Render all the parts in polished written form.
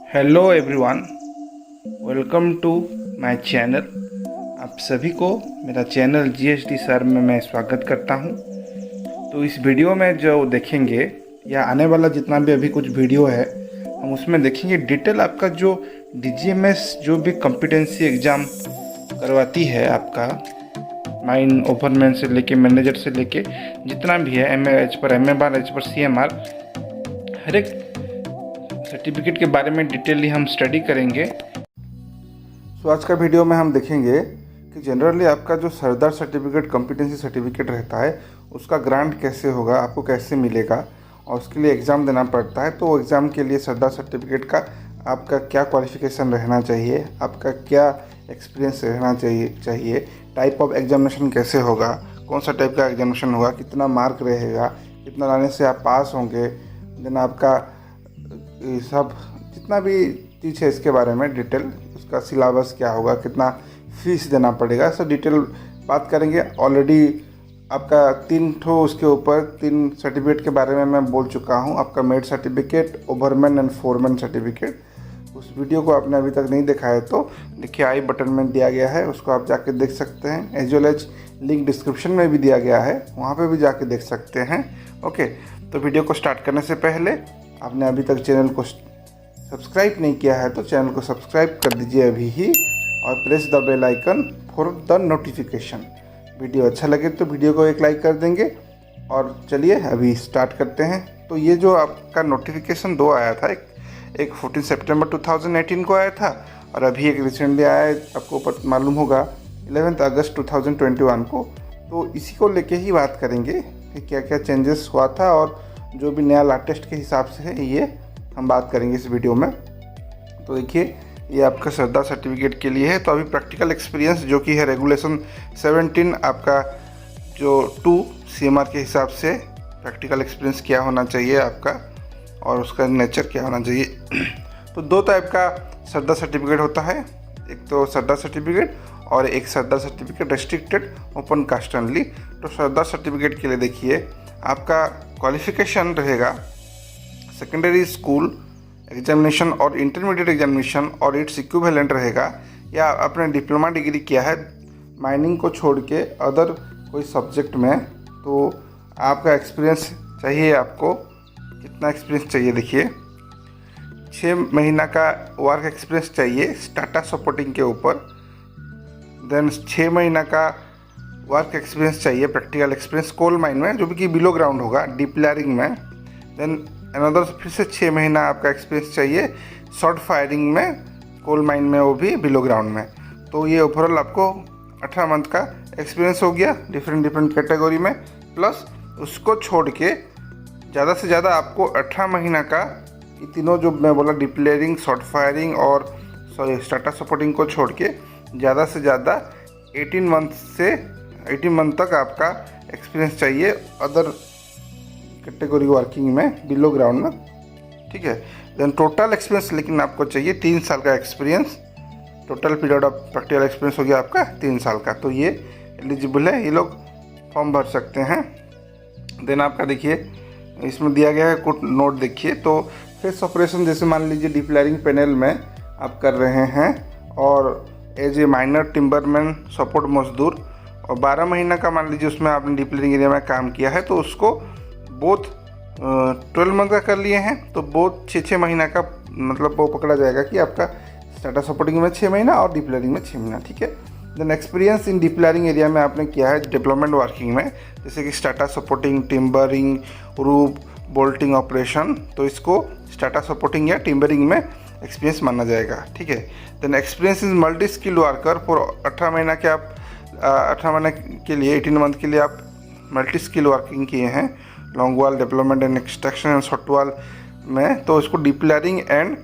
Hello everyone, welcome to my channel. आप सभी को मेरा चैनल जीएसडी सर में मैं स्वागत करता हूं। तो इस वीडियो में जो देखेंगे या आने वाला जितना भी अभी कुछ वीडियो है, हम उसमें देखेंगे डिटेल आपका जो डीजीएमएस जो भी कॉम्पिटेंसी एग्ज़ाम करवाती है, आपका माइन ओवरमैन से लेके मैनेजर से लेके जितना भी है, एच पर MA बार, एच पर CMR, हर एक सर्टिफिकेट के बारे में डिटेली हम स्टडी करेंगे। तो आज का वीडियो में हम देखेंगे कि जनरली आपका जो सरदार सर्टिफिकेट, कॉम्पिटेंसी सर्टिफिकेट रहता है, उसका ग्रांट कैसे होगा, आपको कैसे मिलेगा, और उसके लिए एग्ज़ाम देना पड़ता है। तो एग्ज़ाम के लिए सरदार सर्टिफिकेट का आपका क्या क्वालिफिकेशन रहना चाहिए, आपका क्या एक्सपीरियंस रहना चाहिए, टाइप ऑफ एग्जामिनेशन कैसे होगा, कौन सा टाइप का एग्जामिनेशन होगा, कितना मार्क रहेगा, कितना लाने से आप पास होंगे, देन आपका सब जितना भी चीज़ है इसके बारे में डिटेल, उसका सिलेबस क्या होगा, कितना फीस देना पड़ेगा, सब डिटेल बात करेंगे। ऑलरेडी आपका 3 ठो उसके ऊपर 3 सर्टिफिकेट के बारे में मैं बोल चुका हूँ। आपका made certificate, ओवरमैन and foreman certificate. उस वीडियो को आपने अभी तक नहीं देखा है तो देखिए, आई बटन में दिया गया है, उसको आप जाके देख सकते हैं। As well as link description में भी दिया गया है, वहाँ पे भी जाके देख सकते हैं। ओके, तो वीडियो को स्टार्ट करने से पहले आपने अभी तक चैनल को सब्सक्राइब नहीं किया है तो चैनल को सब्सक्राइब कर दीजिए अभी ही, और press the bell icon for the notification. Video अच्छा लगे तो वीडियो को एक लाइक कर देंगे। और चलिए अभी स्टार्ट करते हैं। तो ये जो आपका नोटिफिकेशन 2 आया था, एक 14 सितंबर 2018 को आया था, और अभी एक रिसेंटली आया है, आपको मालूम होगा 11 अगस्त 2021 को। तो इसी को लेके ही बात करेंगे कि क्या क्या चेंजेस हुआ था, और जो भी नया लेटेस्ट के हिसाब से है ये हम बात करेंगे इस वीडियो में। तो देखिए, ये आपका सरदार सर्टिफिकेट के लिए है। तो अभी प्रैक्टिकल एक्सपीरियंस जो कि है रेगुलेशन 17 आपका जो 2 CMR के हिसाब से प्रैक्टिकल एक्सपीरियंस क्या होना चाहिए आपका, और उसका नेचर क्या होना चाहिए। तो 2 टाइप का सरदार सर्टिफिकेट होता है, एक तो सरदार सर्टिफिकेट और एक sirdar certificate restricted open cast only. तो सरदार सर्टिफिकेट के लिए देखिए, आपका क्वालिफिकेशन रहेगा सेकेंडरी स्कूल एग्जामिनेशन और इंटरमीडिएट एग्जामिनेशन और इट्स इक्विवेलेंट रहेगा, या आपने डिप्लोमा डिग्री किया है माइनिंग को छोड़ के अदर कोई सब्जेक्ट में, तो आपका एक्सपीरियंस चाहिए। आपको कितना एक्सपीरियंस चाहिए, देखिए 6 महीना का वर्क एक्सपीरियंस चाहिए टाटा सपोर्टिंग के ऊपर। देन 6 महीना का वर्क एक्सपीरियंस चाहिए, प्रैक्टिकल एक्सपीरियंस कोल माइन में, जो कि बिलो ग्राउंड होगा, डीप लेयरिंग में। देन अनदर फिर से 6 महीना आपका एक्सपीरियंस चाहिए शॉर्ट फायरिंग में, कोल माइन में, वो भी बिलो ग्राउंड में। तो ये ओवरऑल आपको 18 मंथ का एक्सपीरियंस हो गया डिफरेंट कैटेगरी में। प्लस उसको छोड़ के ज़्यादा से ज़्यादा आपको 18 महीना का ये तीनों जो मैं बोला, डीप लेयरिंग, शॉर्ट फायरिंग और टाटा सपोर्टिंग को छोड़ के ज़्यादा से ज़्यादा 18 मंथ तक आपका एक्सपीरियंस चाहिए अदर कैटेगरी वर्किंग में, बिलो ग्राउंड में, ठीक है। देन टोटल एक्सपीरियंस लेकिन आपको चाहिए 3 साल का experience. Total period of practical experience हो गया आपका 3 साल का। तो ये एलिजिबल है, ये लोग फॉर्म भर सकते हैं। देन आपका देखिए, इसमें दिया गया है कुछ नोट, देखिए। तो फेस ऑपरेशन जैसे मान लीजिए डीप लेयरिंग पैनल में आप कर रहे हैं, और एज ए माइनर टिम्बरमैन सपोर्ट मजदूर, और 12 महीना का मान लीजिए उसमें आपने डीप लेयरिंग एरिया में काम किया है, तो उसको बोथ 12 मंथ का कर लिए हैं, तो बोथ 6 महीना का मतलब वो पकड़ा जाएगा कि आपका टाटा सपोर्टिंग में 6 महीना और डीप लेयरिंग में 6 महीना, ठीक है। Then experience in depillaring area में आपने किया है डेवलपमेंट वर्किंग में, जैसे कि टाटा supporting, timbering, roof, bolting operation, तो इसको टाटा सपोर्टिंग या टिम्बरिंग में एक्सपीरियंस माना जाएगा, ठीक है। Then experience is multi skill worker for 18 महीना के आप 18 महीने के लिए 18 मंथ के लिए आप मल्टी स्किल वर्किंग किए हैं long wall development and extraction and short wall में। तो इसको depillaring and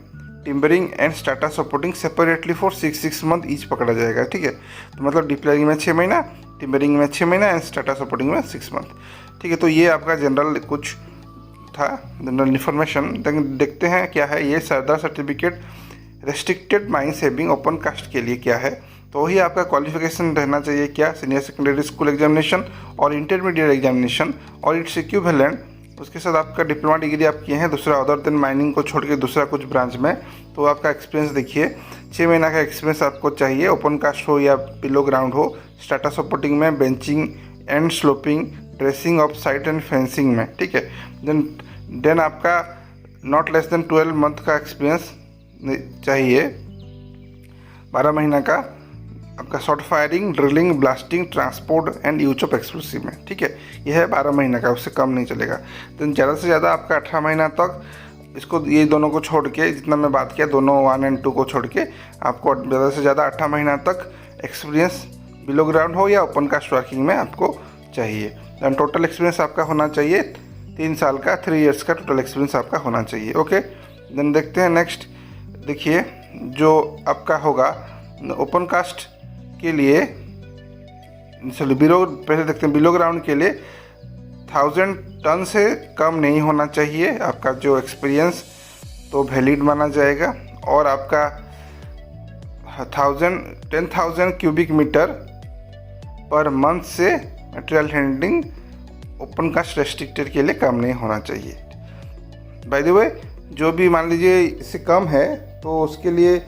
timbering and टाटा supporting separately for 6 month each पकड़ा जाएगा, ठीक है। तो मतलब डीप लेयरिंग में 6 महीना, टिम्बरिंग में 6 महीना एंड टाटा सपोर्टिंग में 6 मंथ, ठीक है। तो ये आपका जनरल कुछ था, जनरल इन्फॉर्मेशन। देखते हैं क्या है ये sirdar certificate restricted mines having open cast के लिए क्या है। तो वही आपका क्वालिफिकेशन रहना चाहिए क्या, सीनियर सेकेंडरी स्कूल एग्जामिनेशन और इंटरमीडिएट एग्जामिनेशन और इट्स इक्विवेलेंट उसके साथ आपका डिप्लोमा डिग्री आप किए हैं दूसरा अदर देन माइनिंग को छोड़ के दूसरा कुछ ब्रांच में, तो आपका एक्सपीरियंस देखिए 6 महीना का एक्सपीरियंस आपको चाहिए। ओपन कास्ट हो या बिलो ग्राउंड हो, स्टाटा सपोर्टिंग में, benching and sloping, dressing of site and fencing में, ठीक है। देन आपका नॉट लेस देन 12 मंथ का एक्सपीरियंस चाहिए, 12 महीना का आपका short firing, drilling, blasting, transport and use of explosive में, ठीक है। यह है 12 महीना का, उससे कम नहीं चलेगा। तो ज़्यादा से ज़्यादा आपका 18 महीना तक इसको, ये दोनों को छोड़ के, जितना मैं बात किया दोनों 1 और 2 को छोड़ के, आपको ज़्यादा से ज़्यादा 18 महीना तक एक्सपीरियंस बिलो ग्राउंड हो या ओपन कास्ट वर्किंग में आपको चाहिए। देन टोटल एक्सपीरियंस आपका होना चाहिए 3 साल का, 3 इयर्स का टोटल एक्सपीरियंस आपका होना चाहिए। ओके, देन देखते हैं नेक्स्ट। देखिए जो आपका होगा ओपन कास्ट के लिए, चलिए पहले देखते हैं। बिलो ग्राउंड के लिए 1000 टन से कम नहीं होना चाहिए आपका जो एक्सपीरियंस, तो वैलिड माना जाएगा। और आपका 10,000 क्यूबिक मीटर पर मंथ से material handling open cast restricted के लिए कम नहीं होना चाहिए। बाय द वे, जो भी मान लीजिए इससे कम है तो उसके लिए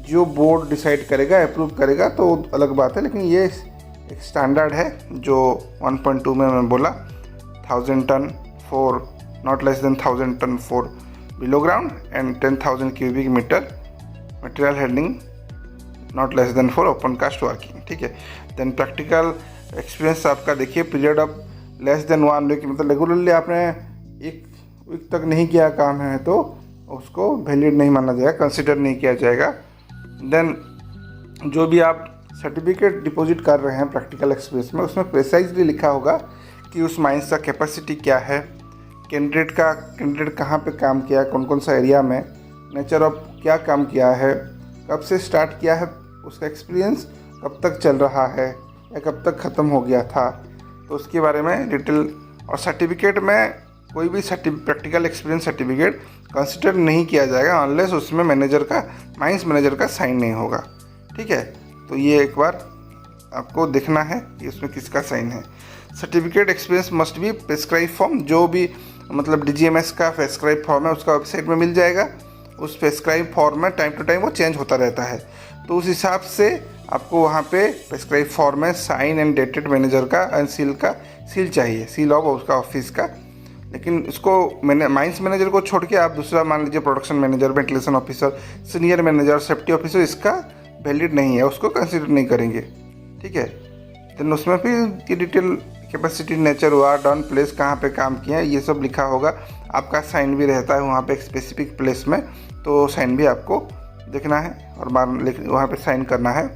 जो बोर्ड डिसाइड करेगा, अप्रूव करेगा, तो अलग बात है। लेकिन ये एक स्टैंडर्ड है जो 1.2 में मैं बोला, 1000 ton for not less than 1000 ton for below ground and 10,000 cubic metre material handling not less than for open cast working, ठीक है। देन प्रैक्टिकल एक्सपीरियंस आपका देखिए, period of less than 1 week, मतलब रेगुलरली आपने 1 वीक तक नहीं किया काम है तो उसको वैलिड नहीं माना जाएगा, कंसिडर नहीं किया जाएगा। देन जो भी आप सर्टिफिकेट डिपॉजिट कर रहे हैं प्रैक्टिकल एक्सपीरियंस में, उसमें प्रिसाइजली लिखा होगा कि उस माइंस का कैपेसिटी क्या है, कैंडिडेट कहाँ पे काम किया, कौन कौन सा एरिया में, नेचर ऑफ क्या काम किया है, कब से स्टार्ट किया है, उसका एक्सपीरियंस कब तक चल रहा है या कब तक ख़त्म हो गया था, तो उसके बारे में डिटेल। और सर्टिफिकेट में कोई भी प्रैक्टिकल एक्सपीरियंस सर्टिफिकेट कंसिडर नहीं किया जाएगा अनलेस उसमें माइंस मैनेजर का साइन नहीं होगा, ठीक है। तो ये एक बार आपको देखना है कि उसमें किसका साइन है। Certificate experience must be prescribe form, जो भी मतलब DGMS का प्रेस्क्राइब फॉर्म है उसका वेबसाइट में मिल जाएगा। उस प्रेस्क्राइब फॉर्म में टाइम टू टाइम वो चेंज होता रहता है, तो उस हिसाब से आपको वहाँ पे प्रेस्क्राइब फॉर्म में साइन एंड डेटेड मैनेजर का एंड सील चाहिए, सील ऑफ उसका ऑफिस का। लेकिन इसको माइंस मैनेजर को छोड़ के आप दूसरा मान लीजिए production manager, ventilation officer, senior manager, safety officer, इसका वैलिड नहीं है, उसको कंसिडर नहीं करेंगे, ठीक है। देन उसमें फिर ये डिटेल कैपेसिटी, नेचर, वार डन, प्लेस, कहाँ पे काम किया है, ये सब लिखा होगा। आपका साइन भी रहता है वहाँ पे एक स्पेसिफिक प्लेस में, तो साइन भी आपको देखना है और वहाँ पे साइन करना है।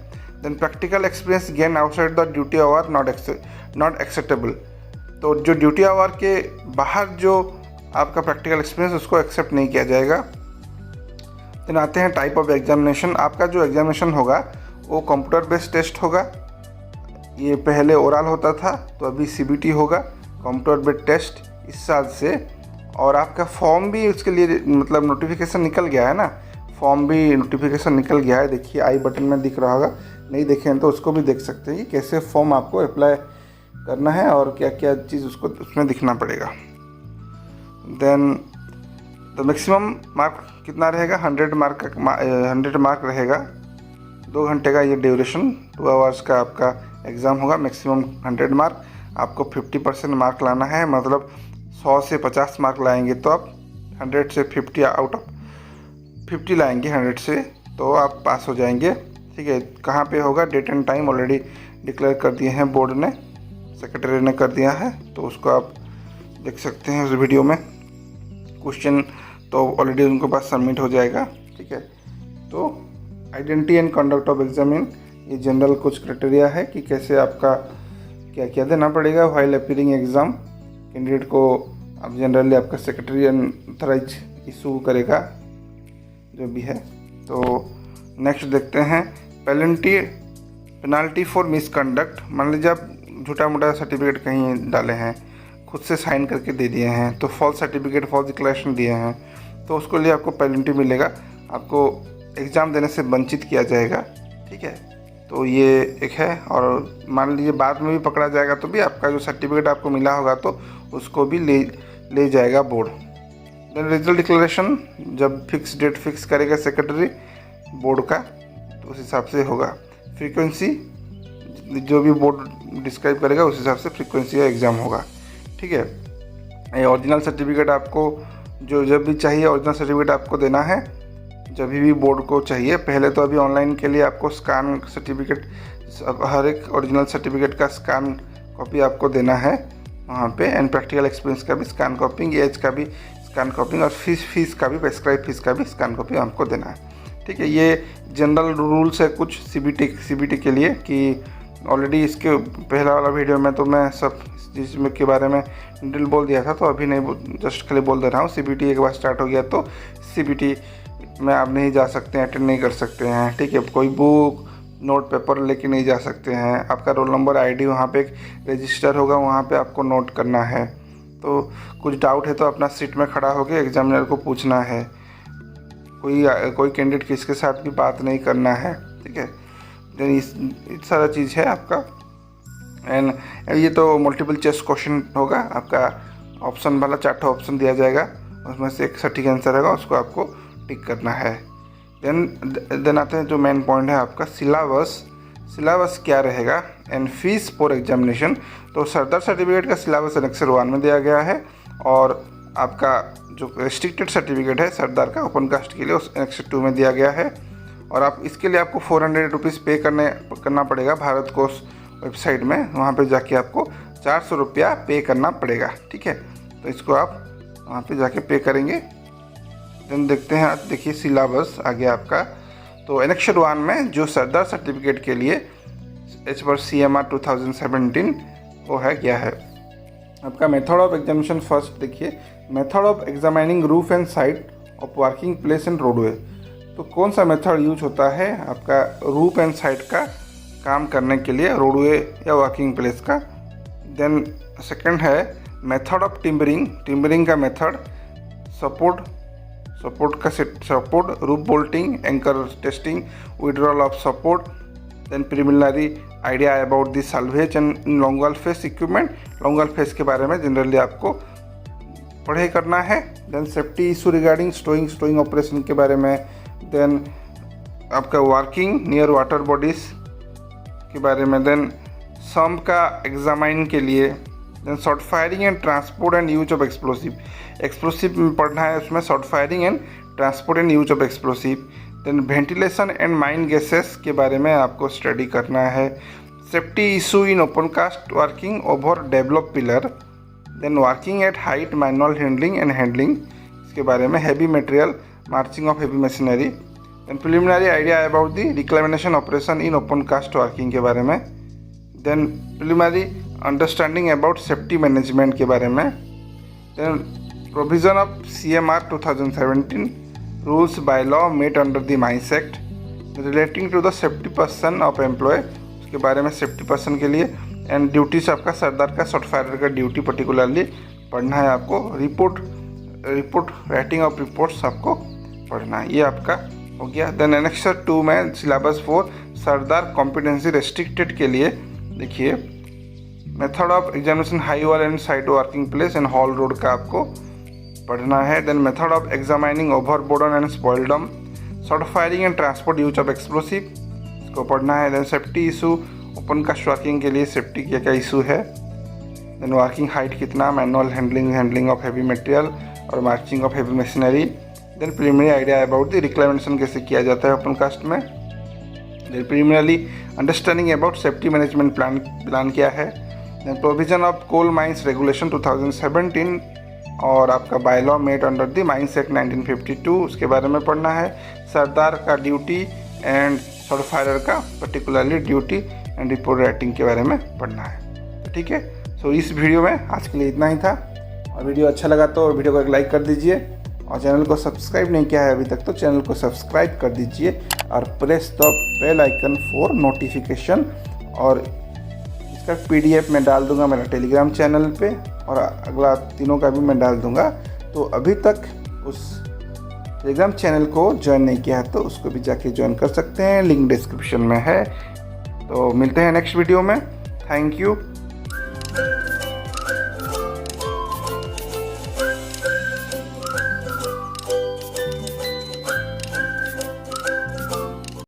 Then practical experience gain outside the duty hour not acceptable, तो जो ड्यूटी आवर के बाहर जो आपका प्रैक्टिकल एक्सपीरियंस उसको एक्सेप्ट नहीं किया जाएगा। देन आते हैं टाइप ऑफ एग्जामिनेशन। आपका जो एग्जामिनेशन होगा वो कंप्यूटर बेस्ड टेस्ट होगा। ये पहले ओरल होता था, तो अभी CBT होगा, कंप्यूटर बेस्ड टेस्ट इस साल से। और आपका फॉर्म भी उसके लिए मतलब नोटिफिकेशन निकल गया है ना, फॉर्म भी नोटिफिकेशन निकल गया है, देखिए आई बटन में दिख रहा होगा, नहीं देखें तो उसको भी देख सकते हैं कि कैसे फॉर्म आपको अप्लाई करना है और क्या क्या चीज़ उसको उसमें दिखना पड़ेगा। देन द मैक्सिमम मार्क कितना रहेगा, 100 मार्क रहेगा। 2 घंटे का ये ड्यूरेशन, 2 आवर्स का आपका एग्ज़ाम होगा। मैक्सिमम 100 मार्क, आपको 50% मार्क लाना है, मतलब 100 से 50 मार्क लाएंगे तो आप 100 से 50 आउट ऑफ 50 लाएंगे 100 से, तो आप पास हो जाएंगे, ठीक है। कहाँ पे होगा, date and time already declare कर दिए हैं बोर्ड ने, सेक्रेटरी ने कर दिया है, तो उसको आप देख सकते हैं उस वीडियो में। क्वेश्चन तो ऑलरेडी उनके पास सबमिट हो जाएगा, ठीक है। तो identity and conduct of examine, ये जनरल कुछ क्राइटेरिया है कि कैसे आपका क्या क्या देना पड़ेगा व्हाइल अपीयरिंग एग्ज़ाम। कैंडिडेट को अब जनरली आपका सेक्रेटरी अथराइज इशू करेगा जो भी है। तो नेक्स्ट देखते हैं पेनाल्टी फॉर मिसकंडक्ट। मान लीजिए आप झूठा मोटा सर्टिफिकेट कहीं डाले हैं, खुद से साइन करके दे दिए हैं, तो फॉल्स सर्टिफिकेट, फॉल्स डिक्लेरेशन दिए हैं, तो उसको लिए आपको पेनल्टी मिलेगा, आपको एग्ज़ाम देने से वंचित किया जाएगा, ठीक है। तो ये एक है। और मान लीजिए बाद में भी पकड़ा जाएगा तो भी आपका जो सर्टिफिकेट आपको मिला होगा तो उसको भी ले जाएगा बोर्ड। देन रिजल्ट डिक्लेरेशन, जब फिक्स डेट फिक्स करेगा सेक्रेटरी बोर्ड का तो उस हिसाब से होगा। फ्रीक्वेंसी जो भी बोर्ड डिस्क्राइब करेगा उस हिसाब से फ्रीक्वेंसी का एग्ज़ाम होगा। ठीक है, ये ओरिजिनल सर्टिफिकेट आपको जो जब भी चाहिए ओरिजिनल सर्टिफिकेट आपको देना है, जब भी बोर्ड को चाहिए। पहले तो अभी ऑनलाइन के लिए आपको स्कैन सर्टिफिकेट, हर एक ओरिजिनल सर्टिफिकेट का स्कैन कॉपी आपको देना है वहाँ पे, एंड प्रैक्टिकल एक्सपीरियंस का भी स्कैन कॉपी, एज का भी स्कैन कॉपी, और फीस का भी, प्रेस्क्राइब फीस का भी स्कैन कॉपी आपको देना है। ठीक है, ये जनरल रूल्स है कुछ सीबीटी के लिए कि ऑलरेडी इसके पहला वाला वीडियो में तो मैं सब चीज़ के बारे में डिटेल बोल दिया था, तो अभी नहीं, जस्ट खाली बोल दे रहा हूँ। सीबीटी एक बार स्टार्ट हो गया तो सीबीटी में आप नहीं जा सकते हैं, अटेंड नहीं कर सकते हैं। ठीक है, कोई बुक नोट पेपर लेके नहीं जा सकते हैं। आपका रोल नंबर आईडी वहाँ पे एक रजिस्टर होगा, वहाँ पे आपको नोट करना है। तो कुछ डाउट है तो अपना सीट में खड़ा होकर एग्जामिनर को पूछना है। कोई कैंडिडेट किसके साथ भी बात नहीं करना है। ठीक है, देन इस सारा चीज़ है आपका। एंड ये तो मल्टीपल चॉइस क्वेश्चन होगा आपका, ऑप्शन वाला 4 ऑप्शन दिया जाएगा, उसमें से एक सटीक आंसर होगा, उसको आपको टिक करना है। देन आते हैं जो मेन पॉइंट है आपका सिलेबस क्या रहेगा एंड फीस फॉर एग्जामिनेशन। तो सरदार सर्टिफिकेट का सिलेबस एनेक्सर 1 में दिया गया है, और आपका जो रेस्ट्रिक्टेड सर्टिफिकेट है सरदार का ओपन कास्ट के लिए उस एनेक्सर 2 में दिया गया है। और आप इसके लिए आपको 400 रुपीज़ पे करना पड़ेगा भारत कोर्स वेबसाइट में, वहाँ पे जाके आपको 400 रुपया पे करना पड़ेगा। ठीक है, तो इसको आप वहाँ पे जाके पे करेंगे। देन देखते हैं, देखिए सिलेबस आ गया आपका। तो एनेक्सर 1 में जो सरदार सर्टिफिकेट के लिए एज पर CMR 2017 वो है क्या है आपका मेथड ऑफ एग्जामिनेशन। फर्स्ट देखिए, method of examining roof and side of working place and roadway. तो कौन सा मेथड यूज होता है आपका रूफ एंड साइड का काम करने के लिए, रोडवे या वर्किंग प्लेस का। देन सेकंड है मेथड ऑफ टिम्बरिंग का method, support roof bolting, anchor testing, withdrawal of support. Then preliminary idea about the salvage and longwall face equipment. Longwall face के बारे में जनरली आपको पढ़ाई करना है। Then safety issue regarding stowing operation के बारे में। देन आपका वर्किंग नियर वाटर बॉडीज के बारे में। देन सम का एग्जामाइन के लिए। Then shot firing and transport and use of explosive में पढ़ना है, उसमें shot firing and transport and use of explosive. Then ventilation and mine gases के बारे में आपको स्टडी करना है। Safety issue in open cast working over develop pillar. Then working at height, manual handling इसके बारे में। Heavy material, marching of heavy machinery. Then preliminary idea about the reclamation operation in open cast working के बारे में। Then preliminary understanding about safety management के बारे में। Then provision of CMR 2017 rules bye law made under the mines act relating to the safety person of employ, उसके बारे में safety person के लिए। एंड ड्यूटीज आपका सरदार का शॉर्ट फायर का ड्यूटी पर्टिकुलरली पढ़ना है आपको। रिपोर्ट राइटिंग ऑफ रिपोर्ट्स आपको पढ़ना है, ये आपका हो गया। देन एनेक्सर 2 में सिलेबस 4 सरदार कॉम्पिटेंसी रेस्ट्रिक्टेड के लिए देखिए method of examination high wall and side working place and haul road का आपको पढ़ना है। Then method of examining overburden and spoil dump, shot firing and transport use of explosive इसको पढ़ना है। Then safety issue open cast working के लिए safety क्या क्या इशू है। देन वर्किंग हाइट कितना, manual handling of heavy material और marching of heavy machinery. Then preliminary idea about the reclamation कैसे किया जाता है ओपन कास्ट में। Then preliminary understanding about safety management plan क्या है। Then provision of coal mines regulation 2017 और आपका bye law made under the mines act 1952 उसके बारे में पढ़ना है। सरदार का ड्यूटी एंड शॉर्ट फायरर का particularly duty and report writing के बारे में पढ़ना है। तो ठीक है, सो इस वीडियो में आज के लिए इतना ही था। और वीडियो अच्छा लगा तो वीडियो को एक लाइक कर दीजिए, और चैनल को सब्सक्राइब नहीं किया है अभी तक तो चैनल को सब्सक्राइब कर दीजिए, और press the bell icon for notification. और इसका PDF मैं डाल दूंगा मेरा टेलीग्राम चैनल पे, और अगला तीनों का भी मैं डाल दूंगा। तो अभी तक उस टेलीग्राम चैनल को ज्वाइन नहीं किया है तो उसको भी जाके ज्वाइन कर सकते हैं, लिंक डिस्क्रिप्शन में है। तो मिलते हैं नेक्स्ट वीडियो में। Thank you.